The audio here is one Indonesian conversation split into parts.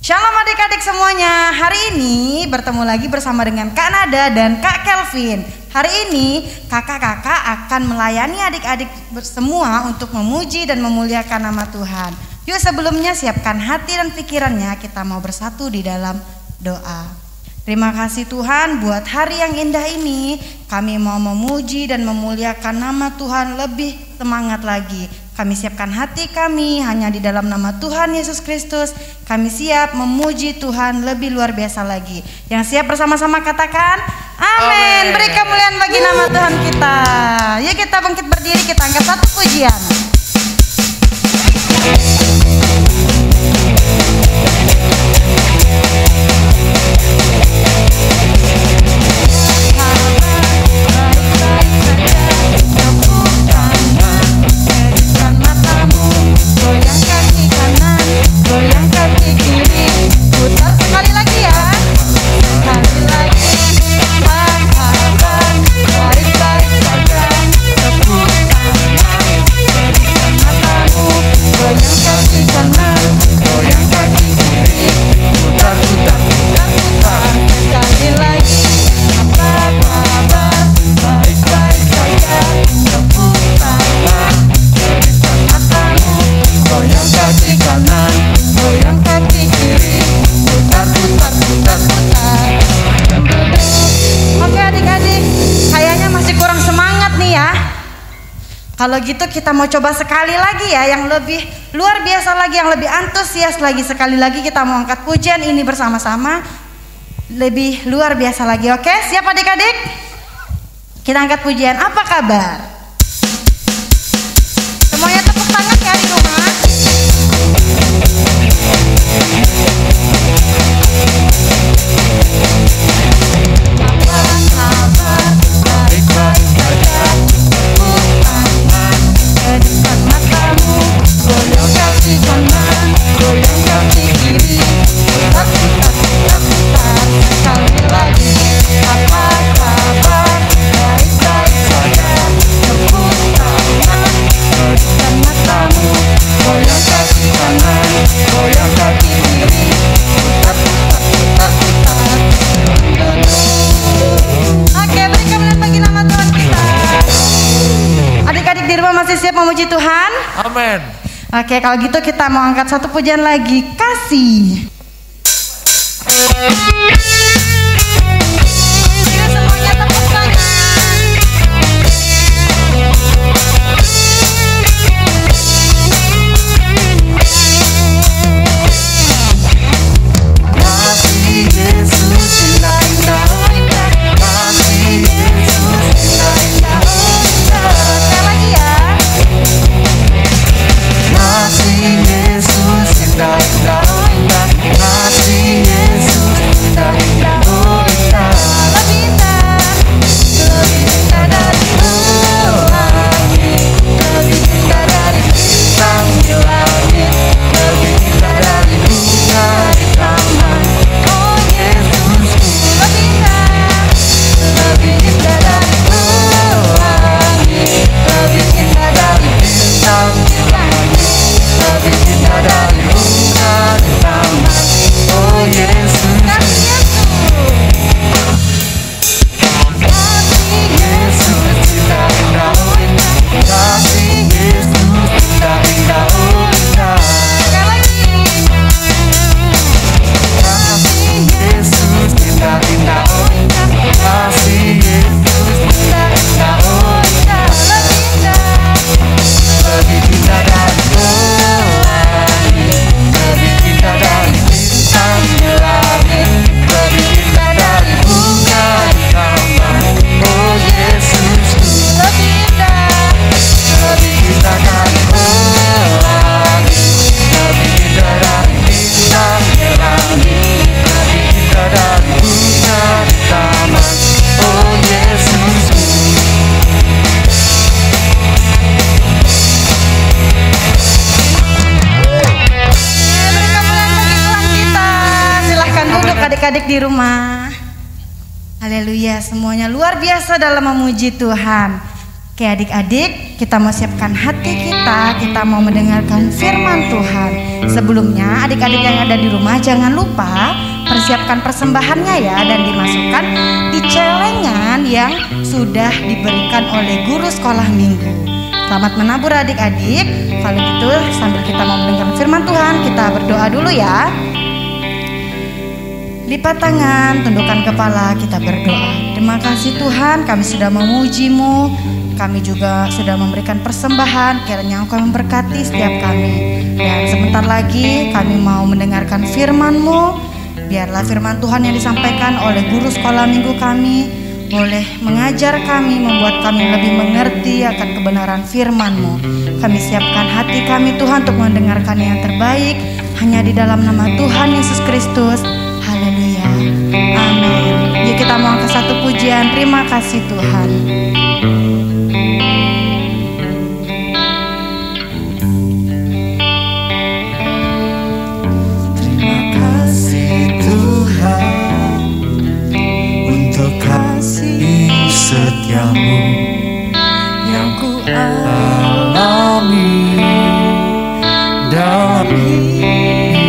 Shalom adik-adik semuanya. Hari ini bertemu lagi bersama dengan Kak Nada dan Kak Kelvin. Hari ini kakak-kakak akan melayani adik-adik semua untuk memuji dan memuliakan nama Tuhan. Yuk sebelumnya siapkan hati dan pikirannya, kita mau bersatu di dalam doa. Terima kasih Tuhan buat hari yang indah ini. Kami mau memuji dan memuliakan nama Tuhan lebih semangat lagi. Kami siapkan hati kami hanya di dalam nama Tuhan Yesus Kristus. Kami siap memuji Tuhan lebih luar biasa lagi. Yang siap bersama-sama katakan amin. Beri kemuliaan bagi nama Tuhan kita. Yuk kita bangkit berdiri, kita angkat satu pujian. Kalau gitu kita mau coba sekali lagi ya, yang lebih luar biasa lagi, yang lebih antusias lagi. Sekali lagi kita mau angkat pujian ini bersama-sama, lebih luar biasa lagi. Oke, siap adik-adik? Kita angkat pujian. Apa kabar? Semuanya tepuk tangan ya di rumah. Siap memuji Tuhan? Amin. Oke, kalau gitu kita mau angkat satu pujian lagi, kasih. Semuanya tepuk tangan. Kasih Yesus indah-indah, kasih Yesus indah-indah. Kasih Yesus indah-indah, kasih Yesus indah-indah, oh indah. Lebih indah, lebih indah dari langit, lebih indah dari bintang di langit, lebih indah dari bunga di taman. Oh Yesus, lebih indah, lebih indah dari langit, lebih indah dari bintang di langit, lebih indah dari bunga di taman. Oh Yesus, kasih Yesus indah-indah, kasih Yesus indah-indah, oh indah. Kasih Yesus indah-indah, kasih Yesus indah-indah, oh indah. Lebih indah dari langit, lebih indah dari bintang di langit, lebih indah dari bunga di taman. Oh Yesus, lebih indah dari langit, lebih indah dari bintang di langit, lebih indah dari bunga di taman. Oh Yesus. Adik-adik di rumah. Haleluya, semuanya luar biasa dalam memuji Tuhan. Oke adik-adik, kita mau siapkan hati kita mau mendengarkan firman Tuhan. Sebelumnya adik-adik yang ada di rumah jangan lupa persiapkan persembahannya ya, dan dimasukkan di celengan yang sudah diberikan oleh guru sekolah minggu. Selamat menabur adik-adik. Kalau gitu sambil kita mau mendengarkan firman Tuhan, kita berdoa dulu ya. Lipat tangan, tundukkan kepala, kita berdoa. Terima kasih Tuhan, kami sudah memuji-Mu. Kami juga sudah memberikan persembahan, kiranya Engkau memberkati setiap kami. Dan sebentar lagi kami mau mendengarkan firman-Mu. Biarlah firman Tuhan yang disampaikan oleh guru sekolah minggu kami boleh mengajar kami, membuat kami lebih mengerti akan kebenaran firman-Mu. Kami siapkan hati kami Tuhan untuk mendengarkan yang terbaik, hanya di dalam nama Tuhan Yesus Kristus. Haleluya, amin. Yuk kita mau angkat satu pujian. Terima kasih Tuhan. Terima kasih Tuhan untuk kasih setiamu yang ku alami dalam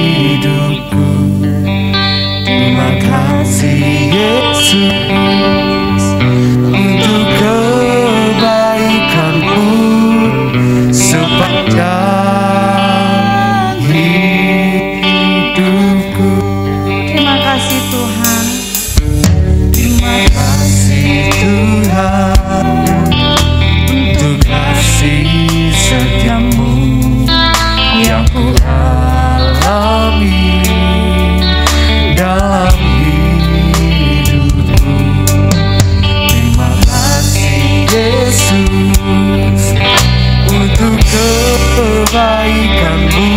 hidupku. Terima kasih Yesus untuk kebaikan-Mu sepanjang hidupku. Terima kasih Tuhan. Terima kasih Tuhan untuk kasih setiamu yang ku alami dalam hidupku. Terima kasih Yesus untuk kebaikan-Mu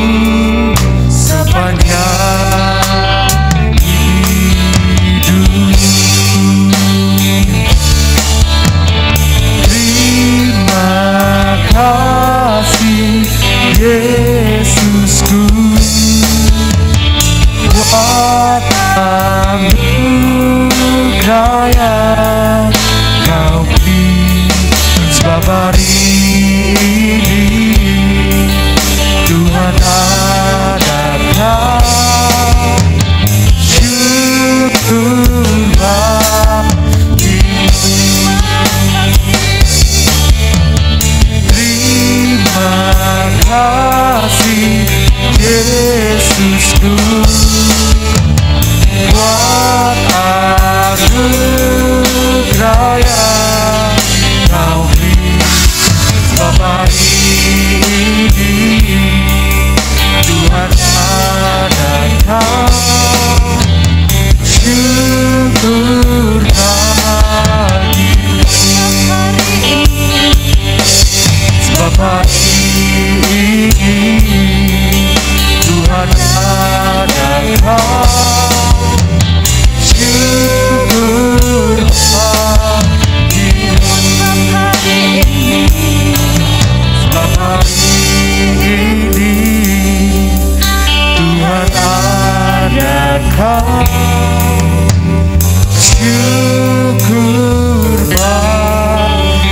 sepanjang hidupku. Terima kasih Yesusku buat anugerah yang Kau beri. Sebab hari ini Tuhan adakan syukur bagimu. Terima kasih Yesusku buat anugerah yang Kau beri. Sebab hari ini Tuhan adakan syukur bagimu. Sebab hari ini Tuhan adakan syukur bagimu. Sebab hari ini Tuhan adakan syukur bagimu.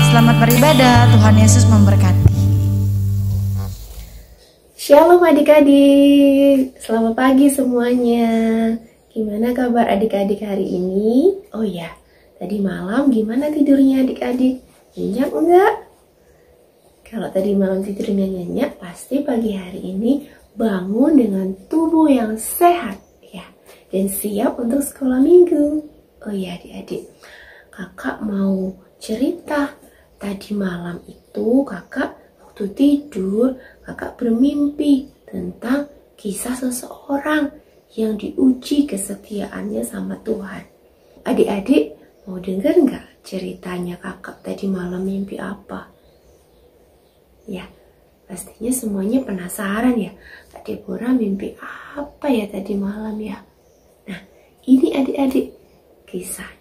Selamat beribadah, Tuhan Yesus memberkati. Shalom adik-adik, selamat pagi semuanya. Gimana kabar adik-adik hari ini? Oh ya, tadi malam gimana tidurnya adik-adik? Nyenyak enggak? Kalau tadi malam tidurnya nyenyak, pasti pagi hari ini bangun dengan tubuh yang sehat ya, dan siap untuk sekolah minggu. Oh ya adik-adik, kakak mau cerita. Tadi malam itu kakak waktu tidur, kakak bermimpi tentang kisah seseorang yang diuji kesetiaannya sama Tuhan. Adik-adik mau denger nggak ceritanya kakak tadi malam mimpi apa? Ya, pastinya semuanya penasaran ya, Kak Deborah mimpi apa ya tadi malam ya? Nah, ini adik-adik kisah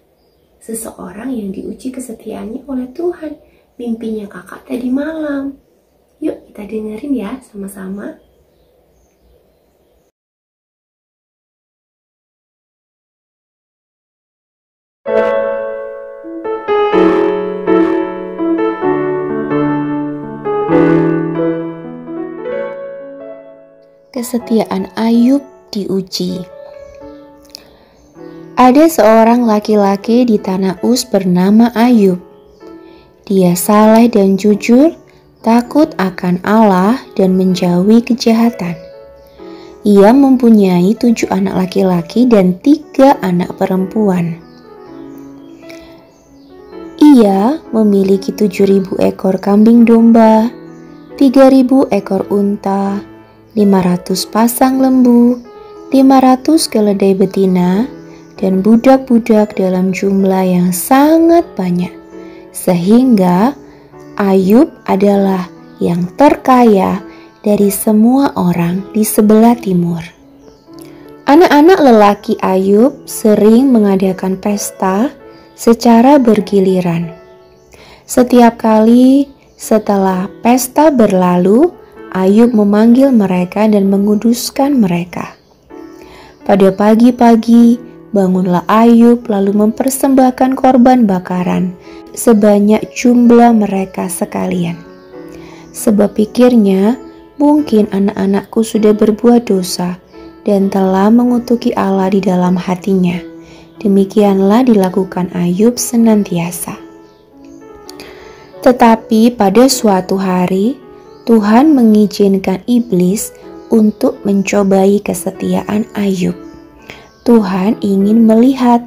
seseorang yang diuji kesetiaannya oleh Tuhan. Mimpinya kakak tadi malam. Yuk kita dengerin ya sama-sama. Kesetiaan Ayub diuji. Ada seorang laki-laki di tanah Uz bernama Ayub. Dia saleh dan jujur, takut akan Allah dan menjauhi kejahatan. Ia mempunyai 7 anak laki-laki dan 3 anak perempuan. Ia memiliki 7.000 ekor kambing domba, 3.000 ekor unta, 500 pasang lembu, 500 keledai betina, dan budak-budak dalam jumlah yang sangat banyak. Sehingga Ayub adalah yang terkaya dari semua orang di sebelah timur. Anak-anak lelaki Ayub sering mengadakan pesta secara bergiliran. Setiap kali setelah pesta berlalu, Ayub memanggil mereka dan menguduskan mereka. Pada pagi-pagi, bangunlah Ayub lalu mempersembahkan korban bakaran sebanyak jumlah mereka sekalian. Sebab pikirnya, mungkin anak-anakku sudah berbuat dosa dan telah mengutuki Allah di dalam hatinya. Demikianlah dilakukan Ayub senantiasa. Tetapi pada suatu hari, Tuhan mengizinkan iblis untuk mencobai kesetiaan Ayub. Tuhan ingin melihat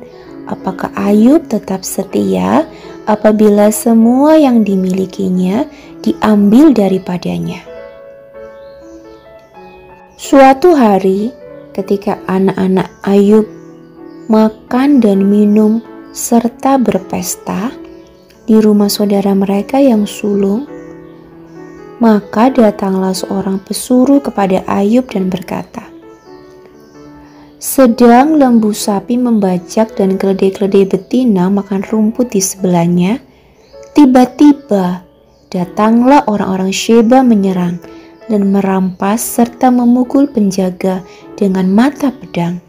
apakah Ayub tetap setia apabila semua yang dimilikinya diambil daripadanya. Suatu hari, ketika anak-anak Ayub makan dan minum serta berpesta di rumah saudara mereka yang sulung, maka datanglah seorang pesuruh kepada Ayub dan berkata, sedang lembu sapi membajak dan keledai-keledai betina makan rumput di sebelahnya, tiba-tiba datanglah orang-orang Sheba menyerang dan merampas serta memukul penjaga dengan mata pedang.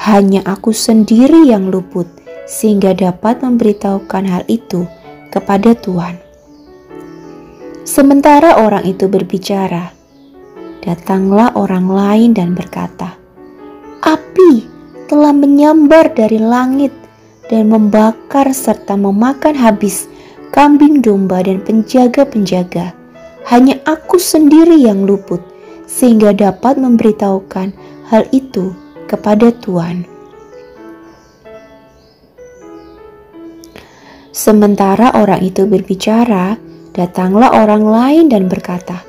Hanya aku sendiri yang luput, sehingga dapat memberitahukan hal itu kepada Tuhan. Sementara orang itu berbicara, datanglah orang lain dan berkata, api telah menyambar dari langit dan membakar serta memakan habis kambing domba dan penjaga-penjaga. Hanya aku sendiri yang luput, sehingga dapat memberitahukan hal itu kepada Tuhan. Sementara orang itu berbicara, datanglah orang lain dan berkata,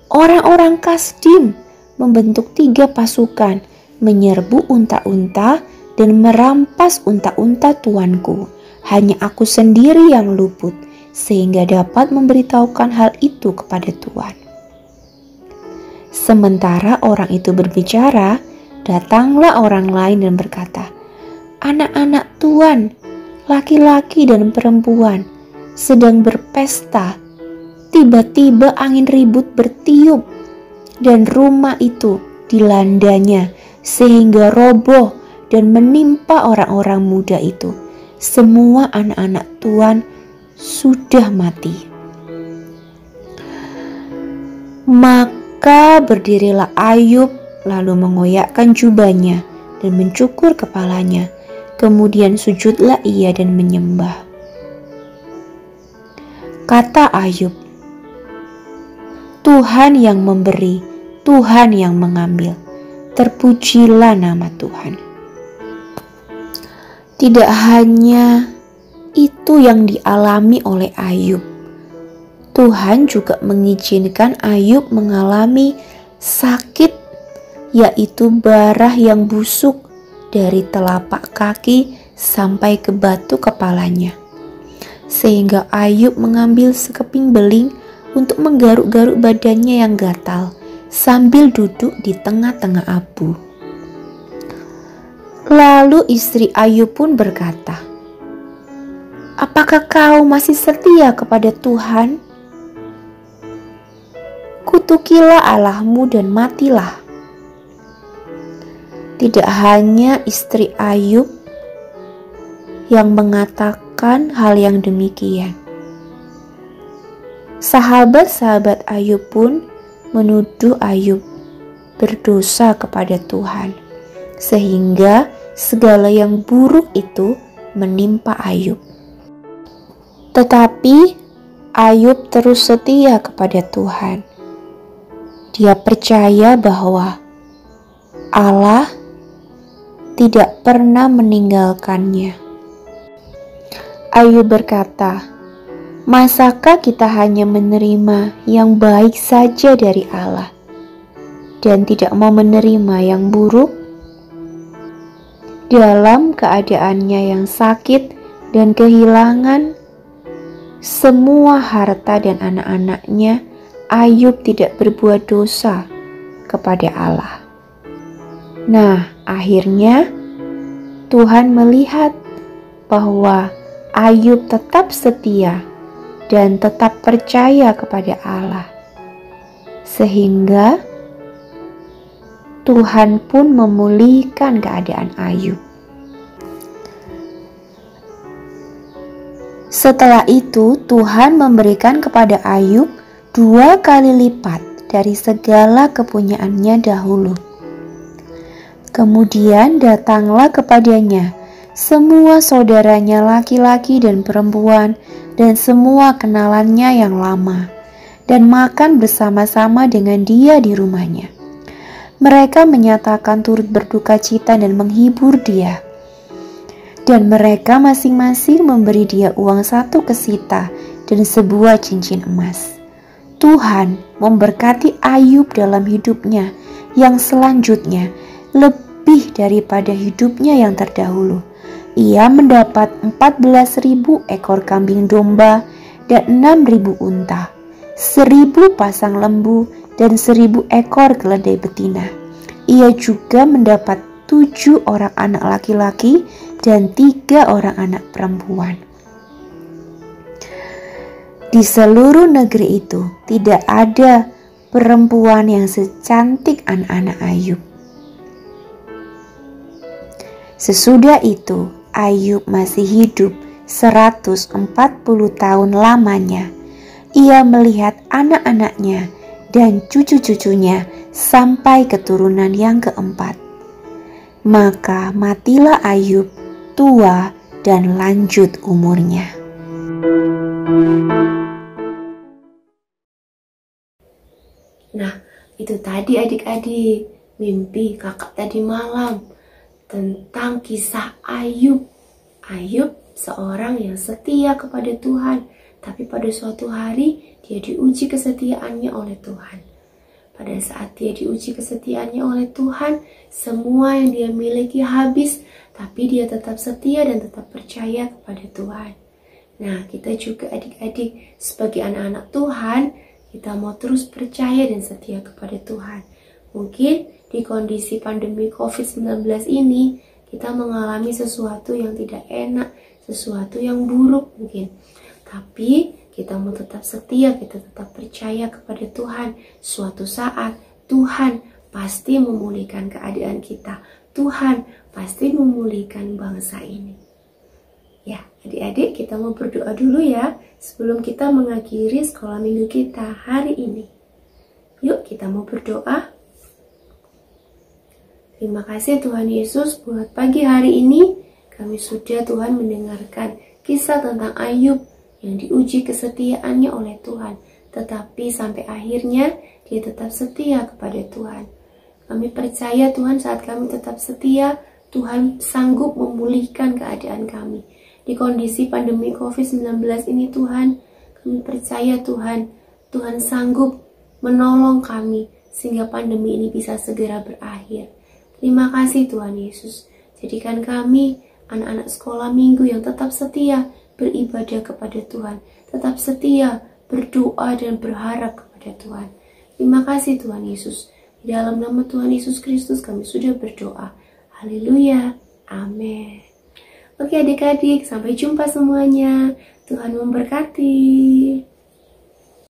orang-orang Kasdim membentuk 3 pasukan, menyerbu unta-unta dan merampas unta-unta tuanku. Hanya aku sendiri yang luput, sehingga dapat memberitahukan hal itu kepada Tuhan. Sementara orang itu berbicara, datanglah orang lain dan berkata, anak-anak Tuan, laki-laki dan perempuan, sedang berpesta. Tiba-tiba angin ribut bertiup, dan rumah itu dilandanya, sehingga roboh dan menimpa orang-orang muda itu. Semua anak-anak Tuan sudah mati. Maka berdirilah Ayub lalu mengoyakkan jubahnya dan mencukur kepalanya. Kemudian sujudlah ia dan menyembah. Kata Ayub, Tuhan yang memberi, Tuhan yang mengambil. Terpujilah nama Tuhan. Tidak hanya itu yang dialami oleh Ayub. Tuhan juga mengizinkan Ayub mengalami sakit, yaitu barah yang busuk dari telapak kaki sampai ke batu kepalanya. Sehingga Ayub mengambil sekeping beling untuk menggaruk-garuk badannya yang gatal sambil duduk di tengah-tengah abu. Lalu istri Ayub pun berkata, apakah kau masih setia kepada Tuhan? Kutukilah Allahmu dan matilah. Tidak hanya istri Ayub yang mengatakan hal yang demikian. Sahabat-sahabat Ayub pun menuduh Ayub berdosa kepada Tuhan, sehingga segala yang buruk itu menimpa Ayub. Tetapi Ayub terus setia kepada Tuhan. Dia percaya bahwa Allah tidak pernah meninggalkannya. Ayub berkata, "Masakah kita hanya menerima yang baik saja dari Allah dan tidak mau menerima yang buruk?" Dalam keadaannya yang sakit dan kehilangan semua harta dan anak-anaknya, Ayub tidak berbuat dosa kepada Allah. Nah, akhirnya Tuhan melihat bahwa Ayub tetap setia dan tetap percaya kepada Allah, sehingga Tuhan pun memulihkan keadaan Ayub. Setelah itu, Tuhan memberikan kepada Ayub 2 kali lipat dari segala kepunyaannya dahulu. Kemudian datanglah kepadanya semua saudaranya laki-laki dan perempuan dan semua kenalannya yang lama, dan makan bersama-sama dengan dia di rumahnya. Mereka menyatakan turut berduka cita dan menghibur dia. Dan mereka masing-masing memberi dia uang 1 kesita dan sebuah cincin emas. Tuhan memberkati Ayub dalam hidupnya yang selanjutnya lebih daripada hidupnya yang terdahulu. Ia mendapat 14.000 ekor kambing domba dan 6.000 unta, 1.000 pasang lembu dan 1.000 ekor keledai betina. Ia juga mendapat 7 orang anak laki-laki dan 3 orang anak perempuan. Di seluruh negeri itu tidak ada perempuan yang secantik anak-anak Ayub. Sesudah itu, Ayub masih hidup 140 tahun lamanya. Ia melihat anak-anaknya dan cucu-cucunya sampai keturunan yang keempat. Maka matilah Ayub tua dan lanjut umurnya. Nah, itu tadi adik-adik mimpi kakak tadi malam tentang kisah Ayub. Ayub seorang yang setia kepada Tuhan, tapi pada suatu hari dia diuji kesetiaannya oleh Tuhan. Pada saat dia diuji kesetiaannya oleh Tuhan, semua yang dia miliki habis, tapi dia tetap setia dan tetap percaya kepada Tuhan. Nah, kita juga adik-adik sebagai anak-anak Tuhan, kita mau terus percaya dan setia kepada Tuhan. Mungkin di kondisi pandemi COVID-19 ini, kita mengalami sesuatu yang tidak enak, sesuatu yang buruk mungkin. Tapi kita mau tetap setia, kita tetap percaya kepada Tuhan. Suatu saat Tuhan pasti memulihkan keadaan kita. Tuhan pasti memulihkan bangsa ini. Ya, adik-adik kita mau berdoa dulu ya sebelum kita mengakhiri sekolah minggu kita hari ini. Yuk kita mau berdoa. Terima kasih Tuhan Yesus buat pagi hari ini. Kami sudah Tuhan mendengarkan kisah tentang Ayub yang diuji kesetiaannya oleh Tuhan. Tetapi sampai akhirnya dia tetap setia kepada Tuhan. Kami percaya Tuhan saat kami tetap setia, Tuhan sanggup memulihkan keadaan kami. Di kondisi pandemi COVID-19 ini Tuhan, kami percaya Tuhan sanggup menolong kami sehingga pandemi ini bisa segera berakhir. Terima kasih Tuhan Yesus. Jadikan kami anak-anak sekolah minggu yang tetap setia beribadah kepada Tuhan, tetap setia berdoa dan berharap kepada Tuhan. Terima kasih Tuhan Yesus. Di dalam nama Tuhan Yesus Kristus kami sudah berdoa. Haleluya. Amin. Oke adik-adik, sampai jumpa semuanya. Tuhan memberkati.